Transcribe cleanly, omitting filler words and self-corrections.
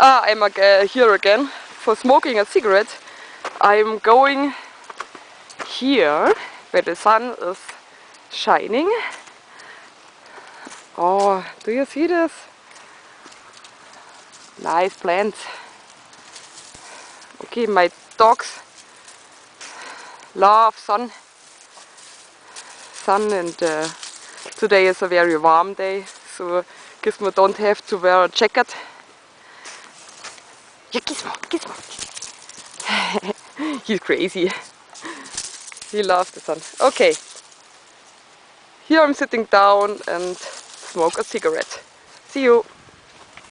I'm here again for smoking a cigarette. I'm going here where the sun is shining. Oh, do you see this? Nice plants. Okay, my dogs love sun and today is a very warm day, so Gizmo don't have to wear a jacket. Yeah, Gizmo. He's crazy. He loves the sun. Okay. Here I'm sitting down and smoke a cigarette. See you.